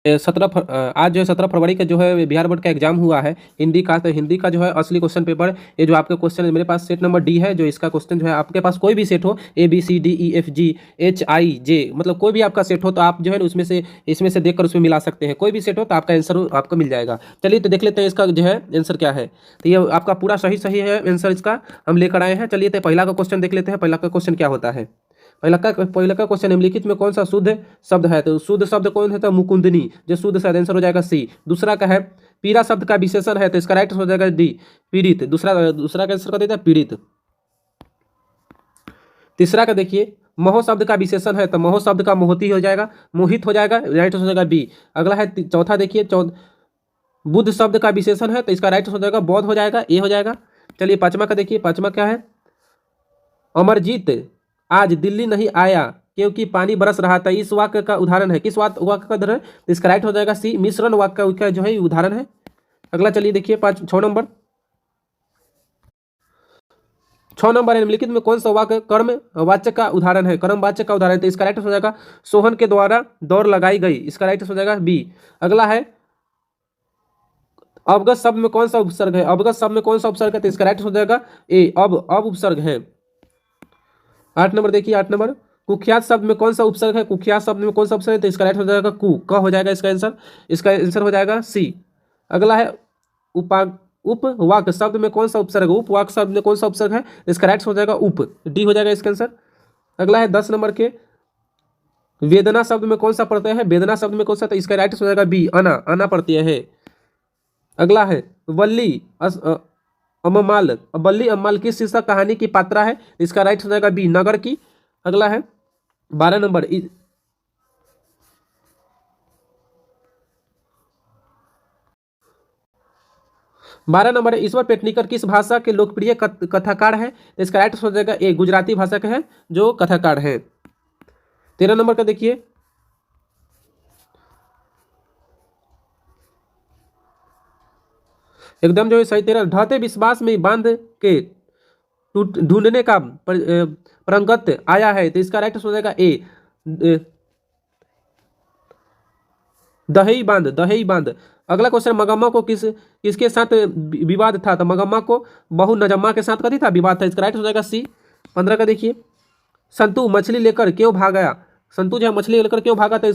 आज जो है 17 फरवरी का जो है बिहार बोर्ड का एग्जाम हुआ है हिंदी का। तो हिंदी का जो है असली क्वेश्चन पेपर, ये जो आपके क्वेश्चन है, मेरे पास सेट नंबर डी है। जो इसका क्वेश्चन जो है, आपके पास कोई भी सेट हो, ABCDEFGHIJ, मतलब कोई भी आपका सेट हो, तो आप जो है ना उसमें से, इसमें से देखकर उसमें मिला सकते हैं। कोई भी सेट हो तो आपका आंसर आपको मिल जाएगा। चलिए तो देख लेते हैं इसका जो है आंसर क्या है। तो ये आपका पूरा सही सही है आंसर, इसका हम लेकर आए हैं। चलिए तो पहला का क्वेश्चन देख लेते हैं। पहला का क्वेश्चन क्या होता है। पहला का क्वेश्चन, निम्नलिखित में कौन सा शुद्ध शब्द है। तो शुद्ध शब्द कौन है, तो मुकुंदनी, जो शुद्ध शब्द, आंसर हो जाएगा सी। दूसरा का है पीड़ा शब्द का विशेषण है, तो इसका राइट हो जाएगा डी, पीड़ित। दूसरा दूसरा का आंसर कर देता है पीड़ित। तीसरा का देखिए, मोह शब्द का विशेषण है, तो मोह शब्द का मोहती हो जाएगा, मोहित हो जाएगा, राइट हो जाएगा बी। अगला है चौथा देखिए, बुद्ध शब्द का विशेषण है, तो इसका राइट हो जाएगा बौद्ध हो जाएगा, ए हो जाएगा। चलिए पांचवा का देखिए, पांचवा क्या है, अमरजीत आज दिल्ली नहीं आया क्योंकि पानी बरस रहा था। इस वाक्य का उदाहरण है, किस वाक्य का उदाहरण है, तो इसका राइट हो जाएगा सी, मिश्रण वाक्य का जो है उदाहरण है। अगला चलिए देखिए 6 नंबर, 6 नंबर है, निम्नलिखित में कौन सा वाक्य कर्म वाचक का उदाहरण है, कर्म वाचक का उदाहरण है, तो इसका राइट हो जाएगा सोहन के द्वारा दौड़ लगाई गई, इसका राइट हो जाएगा बी। अगला है अवगत शब्द में कौन सा उपसर्ग है, अवगत शब्द में कौन सा उपसर्ग है, तो इसका राइट हो जाएगा ए, अब उपसर्ग है। 8 नंबर देखिए, 8 नंबर, कुख्यात शब्द में कौन सा उपसर्ग है, कुख्यात शब्द में कौन सा उपसर्ग है, तो इसका राइट हो जाएगा कु, क हो जाएगा इसका आंसर, इसका आंसर हो जाएगा सी। अगला है उपवाक शब्द में कौन सा उपसर्ग है, उपवाक शब्द में कौन सा उपसर्ग है, इसका राइट हो जाएगा उप, डी हो जाएगा इसका आंसर। अगला है 10 नंबर के, वेदना शब्द में कौन सा प्रत्यय है, वेदना शब्द में कौन सा, तो इसका राइट हो जाएगा बी, अना, अना प्रत्यय है। अगला है वल्ली अम्माल, वल्ली अम्माल किस शीर्षक कहानी की पात्रा है, इसका राइट हो जाएगा बी, नगर की। अगला है 12 नंबर, 12 नंबर है, ईश्वर पेटनीकर किस भाषा के लोकप्रिय कथाकार है, तो इसका राइट हो जाएगा ए, गुजराती भाषा के है जो कथाकार है। 13 नंबर का देखिए, एकदम जो है सही। 13, ढहते विश्वास में बांध के ढूंढने का परंगत आया है, तो इसका राइट हो जाएगा ए, दही बांध, दही बांध। अगला क्वेश्चन, मगम्मा को किसके साथ विवाद था, तो मगम्मा को बहु नजम्मा के साथ कथी था, विवाद था, इसका राइट हो जाएगा सी। 15 का देखिए, संतु मछली लेकर क्यों भागा, संतु जो है मछली लेकर क्यों भागा, तो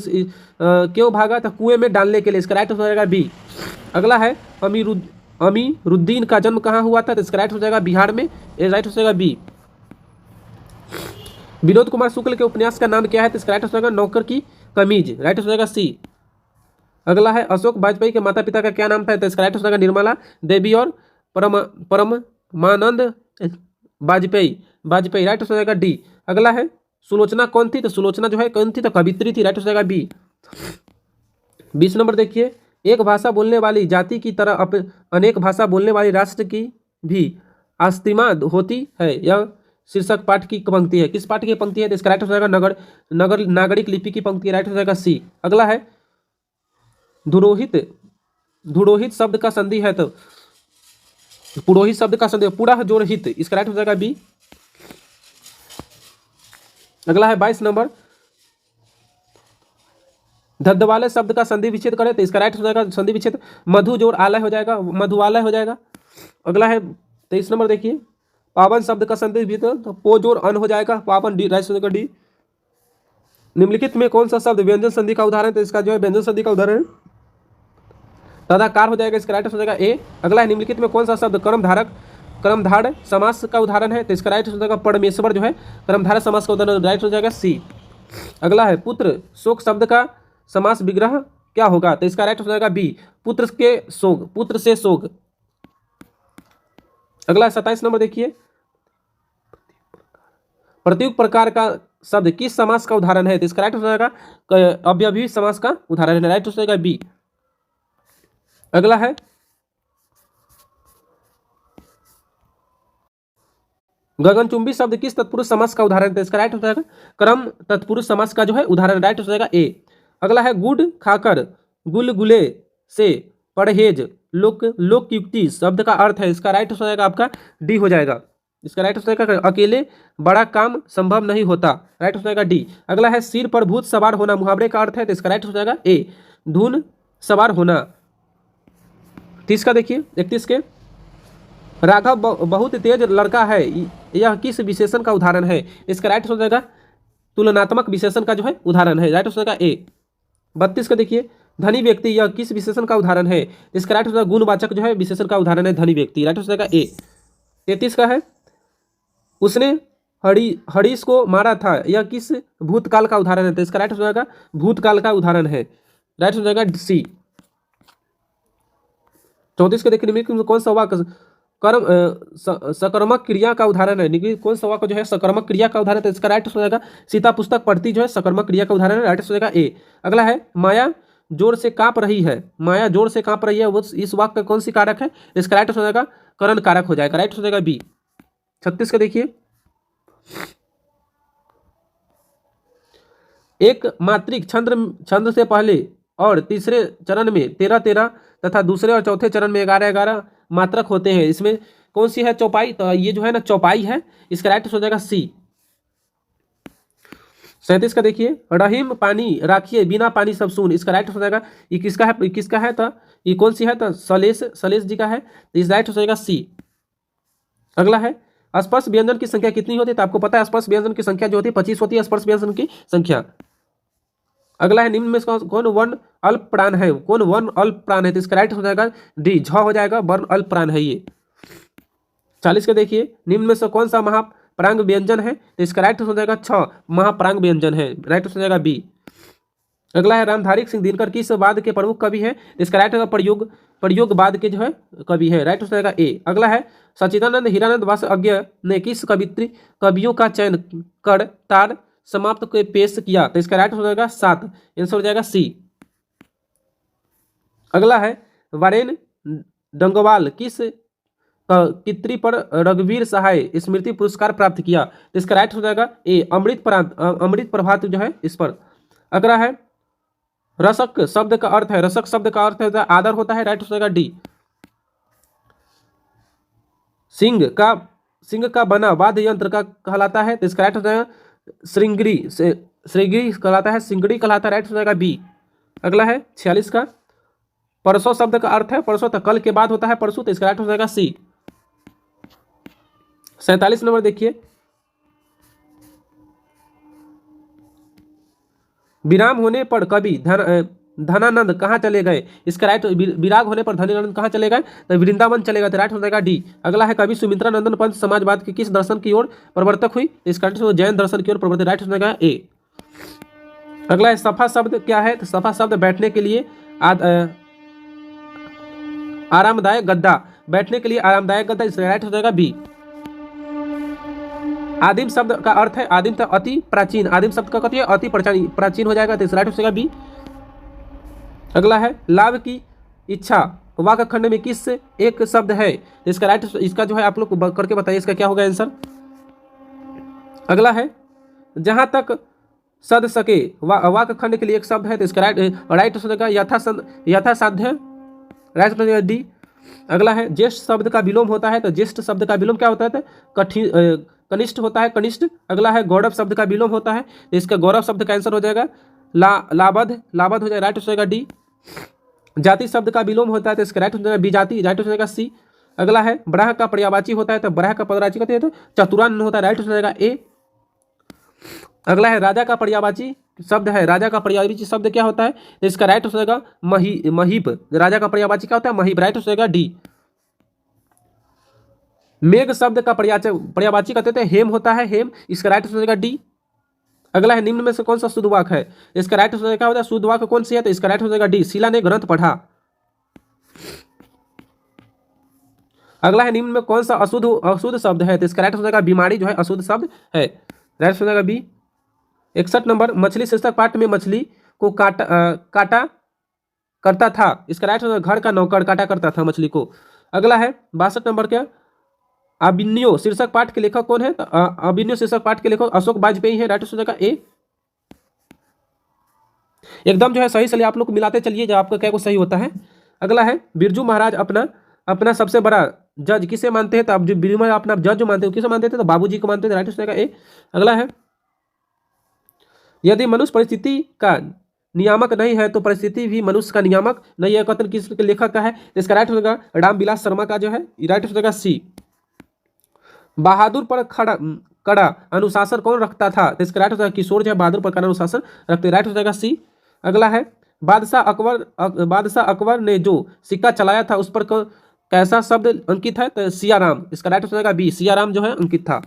क्यों भागा, तो कुएं में डालने के लिए, इसका राइट हो जाएगा बी। अगला है अमीरुद्दीन का जन्म कहाँ हुआ था, तो इसका राइट हो जाएगा बिहार में, ये राइट हो जाएगा बी। विनोद कुमार शुक्ल के उपन्यास का नाम क्या है, तो इसका राइट हो जाएगा नौकर की कमीज, राइट हो जाएगा सी। अगला है अशोक वाजपेयी के माता पिता का क्या नाम था, तो इसका राइट हो जाएगा निर्मला देवी और परमानंद वाजपेयी, वाजपेयी, राइट हो जाएगा डी। अगला है सुलोचना कौन थी, तो सुलोचना जो है कौन थी, तो कवित्री थी, राइट हो जाएगा बी। 20 नंबर देखिए, एक भाषा बोलने वाली जाति की तरह अनेक भाषा बोलने वाली राष्ट्र की भी आस्तिमा होती है, यह शीर्षक पाठ की पंक्ति है, किस पाठ की पंक्ति है, तो इसका राइट हो जाएगा नागरिक लिपि की पंक्ति, राइट हो जाएगा सी। अगला है धुरोहित, धुरोहित शब्द का संधि है, तो पुरोहित शब्द का संधि पूरा जोरहित, इसका राइट हो जाएगा बी। अगला है 22 नंबर, धद्दवाले शब्द का संधि विच्छेद करें, तो इसका राइट हो जाएगा संधि विच्छेद मधु जोड़ आलय हो जाएगा, मधुआलय हो जाएगा। अगला है 23 नंबर देखिए, पावन शब्द का संधि विच्छेद, तो पो जोड़ अन हो जाएगा, पावन, डी, राइट हो जाएगा डी। निम्नलिखित में कौन सा शब्द व्यंजन संधि का उदाहरण है, तो इसका जो है व्यंजन संधि का उदाहरण तदाकार हो जाएगा, इसका राइट हो जाएगा ए। अगला है निम्नलिखित में कौन सा शब्द कर्मधारय समास का उदाहरण है, तो इसका राइट हो जाएगा परमेश्वर जो है कर्मधारय समास का उदाहरण, राइट हो जाएगा सी। अगला है पुत्र शोक शब्द का समास विग्रह क्या होगा, तो इसका राइट हो जाएगा बी, पुत्र के शोक, पुत्र से शोक। अगला 27 नंबर देखिए, प्रत्युक्त प्रकार का शब्द किस समास का उदाहरण है, तो इसका राइट हो जाएगा अव्ययभी समास का उदाहरण है, राइट हो जाएगा बी। अगला है गगनचुंबी शब्द किस तत्पुरुष समास का उदाहरण है, तो इसका राइट हो जाएगा क्रम तत्पुरुष समास का जो है उदाहरण, राइट हो जाएगा ए। अगला है गुड़ खाकर गुलगुले से परहेज लोकयुक्ति शब्द का अर्थ है, इसका राइट हो जाएगा आपका डी हो जाएगा, इसका राइट हो जाएगा अकेले बड़ा काम संभव नहीं होता, राइट हो जाएगा डी। अगला है सिर पर भूत सवार होना मुहावरे का अर्थ है, तो इसका राइट हो जाएगा ए, धुन सवार होना। 30 का देखिए, 31 के, राघव बहुत तेज लड़का है, यह किस विशेषण का उदाहरण है? इसका राइट हो जाएगा तुलनात्मक विशेषण का जो है उदाहरण है, राइट हो जाएगा ए। 32 का देखिए, धनी व्यक्ति यह किस विशेषण का उदाहरण है? इसका राइट हो जाएगा गुणवाचक जो है विशेषण का उदाहरण है धनी व्यक्ति, राइट हो जाएगा ए। 33 का है, उसने हरीश को मारा था, यह किस भूतकाल का उदाहरण है? तो इसका राइट हो जाएगा भूतकाल का उदाहरण है, राइट हो जाएगा सी। 34 को देखिए, निम्नलिखित में कौन सा वाक्य कर्म सकर्मक क्रिया का उदाहरण है? निम्नलिखित कौन सा वाक्य जो है सकर्मक क्रिया का उदाहरण है? तो इसका राइट हो जाएगा सीता पुस्तक पढ़ती जो है सकर्मक क्रिया का उदाहरण है, राइट हो जाएगा ए। अगला है, माया जोर से कांप रही है, माया जोर से कांप रही है, वो इस वाक्य का कौन सी कारक है? इसका राइट हो जाएगा करण कारक हो जाएगा, राइट हो जाएगा बी। 36 का देखिए, एक मात्रिक छंद से पहले और तीसरे चरण में 13-13 तथा दूसरे और चौथे चरण में 11-11 मात्रक होते हैं, इसमें कौन सी है चौपाई? तो ये जो है ना चौपाई है, इसका राइट हो जाएगा सी। 37 का देखिए, रहीम पानी राखिए बिना पानी सब सून, इसका राइट हो जाएगा, ये किसका है? किसका है? तो ये कौन सी है? तो सलेश जी का है, तो इस राइट हो जाएगा सी। अगला है, स्पर्श व्यंजन की संख्या कितनी होती है? तो आपको पता है स्पर्श व्यंजन की संख्या जो होती है 25 होती है स्पर्श व्यंजन की संख्या। अगला है, निम्न में कौन वन अल्प प्राण है? कौन वन अल्प प्राण है? तो इसका राइट हो जाएगा डी, झ हो जाएगा, वन अल्प प्राण है ये। 40 का देखिए, निम्न में से कौन सा महाप्रांग व्यंजन है? तो इसका राइट हो जाएगा छ, महाप्रांग व्यंजन है, राइट हो जाएगा बी। अगला है, रामधारी सिंह दिनकर किस वाद के प्रमुख कवि है? इसका राइट होगा प्रयोगवाद के जो है कवि है, राइट हो जाएगा ए। अगला है, सच्चिदानंद हीरानंद वासअज्ञ ने किस कवियों का चयन कर तार समाप्त को पेश किया? तो इसका राइट हो जाएगा 7, आंसर हो जाएगा सी। अगला है, वारेन डंगवाल किस कित्री पर रघुवीर सहाय स्मृति पुरस्कार प्राप्त किया? तो इसका राइट हो जाएगा ए, अमृत प्रभात जो है इस पर। अगला है, रसक शब्द का अर्थ है, रसक शब्द का अर्थ है आदर होता है, राइट हो जाएगा डी। सिंह का बना वाद्य यंत्र का कहलाता है, तो इसका राइट हो जाएगा श्रृंगरी कहलाता है, सिंगड़ी कहलाता है, राइट हो जाएगा बी। अगला है 46 का, परसों शब्द का अर्थ है परसों, तो कल के बाद होता है परसों, तो इसका राइट हो जाएगा सी। 47 नंबर देखिए, विराम होने पर कवि धनानंद कहाँ चले गए? इसका राइट, विराग होने पर धनानंद कहाँ चले गए? तो वृंदावन चले गए, तो राइट हो जाएगा डी। अगला है, कवि सुमित्रा नंदन पंत समाजवाद के किस दर्शन की ओर प्रवर्तक हुई? इसका राइट जैन दर्शन की ओर प्रवर्तक, राइट हो जाएगा ए। अगला है, सफा शब्द क्या है? तो सफा शब्द बैठने के लिए आरामदायक गद्दा, बैठने के लिए आरामदायक गद्दा, इसका राइट हो जाएगा बी। आदिम शब्द का अर्थ है, आदिम तो अति प्राचीन, आदिम शब्द का कहती है अति प्राचीन हो जाएगा, तो राइट हो जाएगा बी। अगला है, लाभ की इच्छा वाक्य खंड में किस एक शब्द है? इसका राइट, इसका जो है आप लोग करके बताइए इसका क्या होगा आंसर। अगला है, जहां तक सद सके वाक्य खंड के लिए एक शब्द है, तो इसका राइट हो जाएगा यथासाध्य, राइट हो जाएगा डी। अगला है, ज्येष्ठ शब्द का विलोम होता है, तो ज्येष्ठ शब्द का विलोम क्या होता है? तो कनिष्ठ होता है, कनिष्ठ। अगला है, गौरव शब्द का विलोम होता है, तो इसका गौरव शब्द का आंसर हो जाएगा लाबद हो जाएगा, राइट हो जाएगा डी। जाति शब्द का विलोम होता है, तो इसका राइट हो जाएगा विजाति, राइट हो जाएगा सी। अगला है, ब्रह का पर्यायवाची होता है, तो ब्रह का पदवाची कहते हैं, तो चतुरान होता है, राइट हो जाएगा ए। अगला है, राजा का पर्यायवाची शब्द है, राजा का पर्यायवाची शब्द क्या होता है? तो इसका राइट हो जाएगा महीप, राजा का पर्यायवाची क्या होता है? महीप, राइट हो जाएगा डी। मेघ शब्द का पर्यायवाची कहते थे हेम होता है, हेम, इसका राइट हो जाएगा डी। अगला है, निम्न में से कौन सा शुद्ध वाक्य है? इसका राइट हो जाएगा क्या होता है? शुद्ध वाक्य कौन सी है? तो इसका राइट हो जाएगा डी, शीला ने ग्रंथ पढ़ा। अगला है, निम्न में कौन सा अशुद्ध शब्द है? तो इसका राइट हो जाएगा बीमारी जो है अशुद्ध शब्द है, राइट हो जाएगा बी। 61 नंबर, मछली शीर्षक पाठ में मछली को काटा करता था, इसका राइट हो जाएगा घर का नौकर काटा करता था मछली को। अगला है 62 नंबर क्या, अभिनयो शीर्षक पाठ के लेखक कौन है? तो अभिनयो शीर्षक पाठ के लेखक अशोक वाजपेयी है, राइट हो जाएगा ए। एकदम जो है सही से आप लोग मिलाते चलिए जब आपका क्या को सही होता है। अगला है, बिरजू महाराज अपना सबसे बड़ा जज किसे मानते हैं? तो आप जो बिरजू महाराज अपना जज जो मानते हैं किसे मानते थे? तो बाबूजी को मानते थे, राइट हो जाएगा ए। अगला है, यदि मनुष्य परिस्थिति का नियामक नहीं है तो परिस्थिति भी मनुष्य का नियामक नहीं है। कथन किसके लेखक का है? तो इसका राइट हो जाएगा रामविलास शर्मा का जो है, राइट हो जाएगा सी। बहादुर पर खड़ा कड़ा अनुशासन कौन रखता था? तो इसका राइट हो जाएगा किशोर जो है बहादुर पर कड़ा अनुशासन रखते, राइट हो जाएगा सी। अगला है बादशाह अकबर ने जो सिक्का चलाया था उस पर कैसा शब्द अंकित है? तो सियाराम, इसका राइट हो जाएगा बी, सियाराम जो है अंकित था।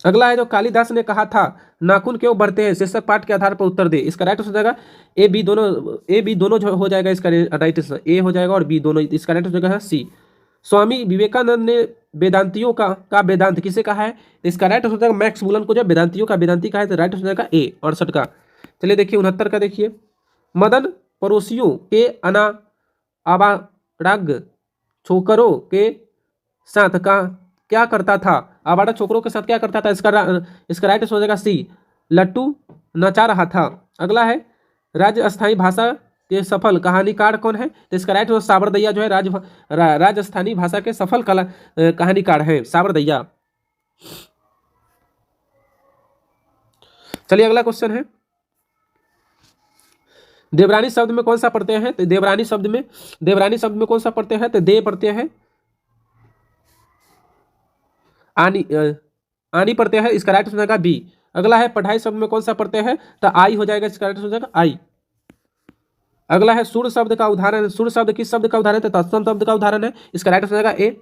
अगला है जो कालिदास ने कहा था नाखून क्यों बढ़ते हैं, शीर्षक पाठ के आधार पर उत्तर दे, इसका राइट हो जाएगा ए बी दोनों जो हो जाएगा, इसका राइट ए हो जाएगा और बी दोनों, इसका राइट हो जाएगा सी। स्वामी विवेकानंद ने वेदांतियों का वेदांत किसे कहा है? इसका राइट हो जाएगा मैक्स मूलन को जो वेदांतियों का वेदांती कहा है, तो राइट हो जाएगा ए 68 का। चलिए देखिए 69 का देखिए, मदन पड़ोसियों के आवाराग छोकरों के साथ का क्या करता था? आवारा छोकरों के साथ क्या करता था? इसका राइट हो जाएगा सी, लट्टू नचा रहा था। अगला है राजस्थानी भाषा के सफल कहानीकार कौन है? तो इसका राइट हो साबरदैया जो है राजस्थानी भाषा के सफल कहानीकार है साबरदैया। चलिए अगला क्वेश्चन है, देवरानी शब्द में कौन सा पढ़ते हैं? तो देवरानी शब्द में कौन सा पढ़ते हैं? तो दे पढ़ते हैं, आनी पढ़ते हैं, इसका राइट हो जाएगा बी। अगला है पढ़ाई शब्द में कौन सा पढ़ते हैं? तो आई हो जाएगा, इसका राइट हो जाएगा आई। अगला है सुर शब्द का उदाहरण, सुर शब्द किस शब्द का उदाहरण है? तो तत्सम शब्द का उदाहरण है, इसका राइट हो जाएगा ए।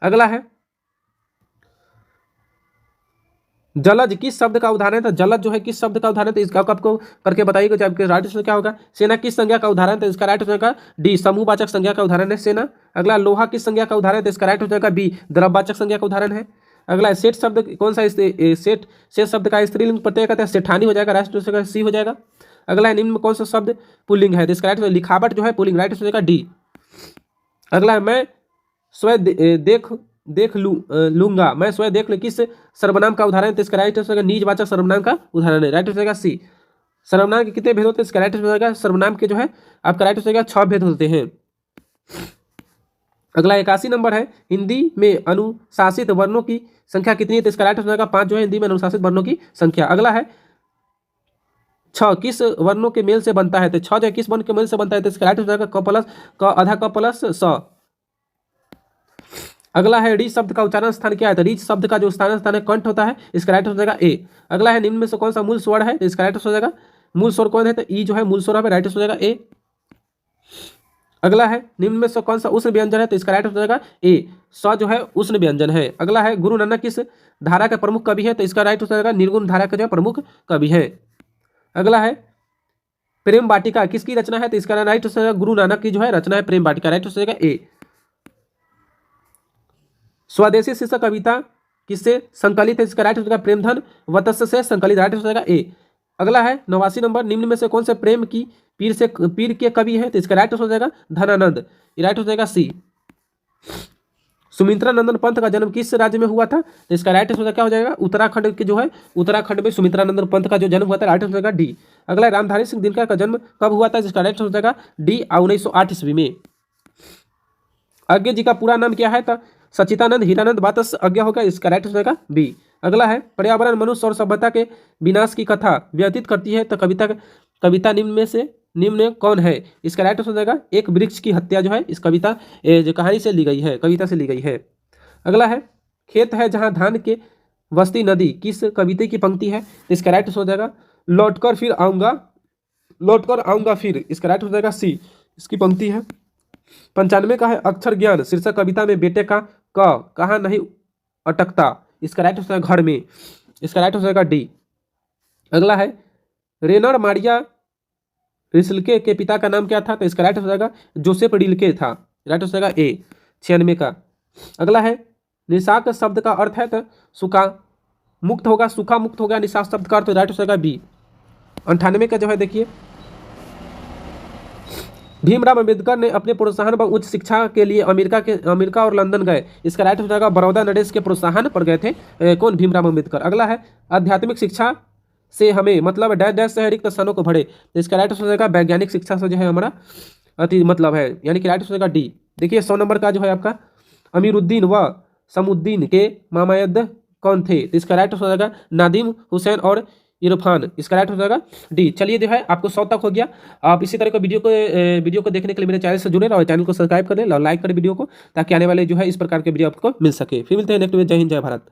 अगला है जलज किस शब्द का उदाहरण है? तो जलज जो है किस शब्द का उदाहरण है? तो इसका आपको करके बताइएगा, जब राइट आंसर क्या होगा? सेना किस संज्ञा का उदाहरण है? तो इसका राइट हो जाएगा डी, समूहवाचक संज्ञा का उदाहरण है सेना। अगला लोहा किस संज्ञा का उदाहरण है? तो इसका राइट हो जाएगा बी, द्रव्यवाचक संज्ञा का उदाहरण है। अगला सेठ शब्द कौन सा? सेठ शब्द का स्त्रीलिंग प्रत्यय कहते हैं, सेठानी हो जाएगा, राइट हो जाएगा सी हो जाएगा। अगला है निम्न में कौन सा शब्द पुल्लिंग है? तो इसका राइट लिखावट जो है पुल्लिंग, राइट हो जाएगा डी। अगला है मैं स्वयं देख लूंगा, मैं स्वयं देख लूं किस सर्वनाम का उदाहरण है? तो इसका राइट हो जाएगा निजवाचक सर्वनाम का उदाहरण है, राइट हो जाएगा सी। सर्वनाम के कितने भेद होते हैं? इसका राइट हो जाएगा सर्वनाम के जो है आपका राइट हो जाएगा 6 भेद होते हैं। अगला 81 नंबर है, हिंदी में अनुशासित वर्णों की संख्या कितनी है? तो इसका राइट हो जाएगा 5 जो है हिंदी में अनुशासित वर्णों की संख्या। अगला है 6 किस वर्णों के मेल से बनता है? तो 6 जो है किस वर्ण के मेल से बनता है? तो इसका राइट हो जाएगा क प्लस क आधा क प्लस स। अगला है री शब्द का उच्चारण स्थान क्या है? तो री शब्द का जो उच्चारण स्थान है कंठ होता है, इसका राइट हो जाएगा ए। अगला है निम्न में से कौन सा मूल स्वर है? तो इसका राइट हो जाएगा मूल स्वर कौन है? तो ई जो है मूल स्वर है, राइट हो जाएगा ए। अगला है निम्न में से कौन सा उष्ण व्यंजन है? तो इसका राइट हो जाएगा ए, स जो है उष्ण व्यंजन है। अगला है गुरु नानक किस धारा के प्रमुख कवि है? तो इसका राइट हो जाएगा निर्गुण धारा के जो है प्रमुख कवि है। अगला है प्रेम वाटिका किसकी रचना है? तो इसका राइट हो जाएगा गुरु नानक की जो है रचना है प्रेम वाटिका, राइट हो जाएगा ए। स्वदेशी शीर्षक कविता किससे संकलित है? इसका राइट हो जाएगा प्रेमधन वत्स से संकलित, राइट हो जाएगा ए। अगला है 89 नंबर, निम्न में से कौन से प्रेम की पीर के कवि है? तो इसका राइट हो जाएगा धनानंद, राइट हो जाएगा सी। सुमित्रा नंदन पंथ का जन्म किस राज्य में हुआ था? तो इसका राइट आंसर क्या हो जाएगा उत्तराखंड के जो है उत्तराखंड में सुमित्रा नंदन पंथ का जो जन्म हुआ था, राइट हो जाएगा डी। अगला रामधारी सिंह दिनकर का जन्म कब हुआ था? जिसका राइट हो जाएगा डी 1908 ईस्वी में। अज्ञ जी का पूरा नाम क्या है? तो सचिदानंद हीरानंद वात्स अज्ञ होगा, इसका राइट हो जाएगा बी। अगला है पर्यावरण मनुष्य और सभ्यता के विनाश की कथा व्यतीत करती है, तो कविता निम्न में कौन है? इसका राइट हो जाएगा एक वृक्ष की हत्या जो है इस कविता जो कहानी से ली गई है, कविता से ली गई है। अगला है खेत है जहां धान के बस्ती नदी किस कविता की पंक्ति है? इसका राइट हो जाएगा लौटकर आऊंगा फिर, इसका राइट हो जाएगा सी, इसकी पंक्ति है। 95 का है अक्षर ज्ञान शीर्षक कविता में बेटे का कहाँ नहीं अटकता, इसका राइट हो जाएगा घर में, इसका राइट हो जाएगा डी। अगला है रेनर मारिया रिल्के के पिता का नाम क्या था? तो इसका राइट हो जाएगा जोसेफ रिल्के था, राइट हो जाएगा ए 96 का। अगला है निशाक शब्द का अर्थ है तो सूखा मुक्त होगा निशाक शब्द का अर्थ, राइट हो जाएगा बी। 98 का जो है देखिए भीमराव अम्बेडकर ने अपने प्रोत्साहन व उच्च शिक्षा के लिए अमेरिका और लंदन गए, इसका राइट हो जाएगा बड़ौदा नरेश के प्रोत्साहन पर गए थे कौन? भीमराव अम्बेडकर। अगला है आध्यात्मिक शिक्षा से हमें मतलब डैश डैश से रिक्त स्थानों को भरे, तो इसका राइट हो जाएगा वैज्ञानिक शिक्षा से जो है हमारा अति मतलब है, यानी कि राइट हो जाएगा डी। देखिए 100 नंबर का जो है आपका अमीरुद्दीन व समुद्दीन के मामायद कौन थे? तो इसका राइट हो जाएगा नादिम हुसैन और इरफान, इसका राइट हो जाएगा डी। चलिए जो है आपको 100 तक हो गया। आप इसी तरह का वीडियो को देखने के लिए मेरे चैनल से जुड़े रहो, चैनल को सब्सक्राइब करें और लाइक करें वीडियो को, ताकि आने वाले जो है इस प्रकार के वीडियो आपको मिल सके। फिर मिलते हैं नेक्स्ट में। जय हिंद, जय भारत।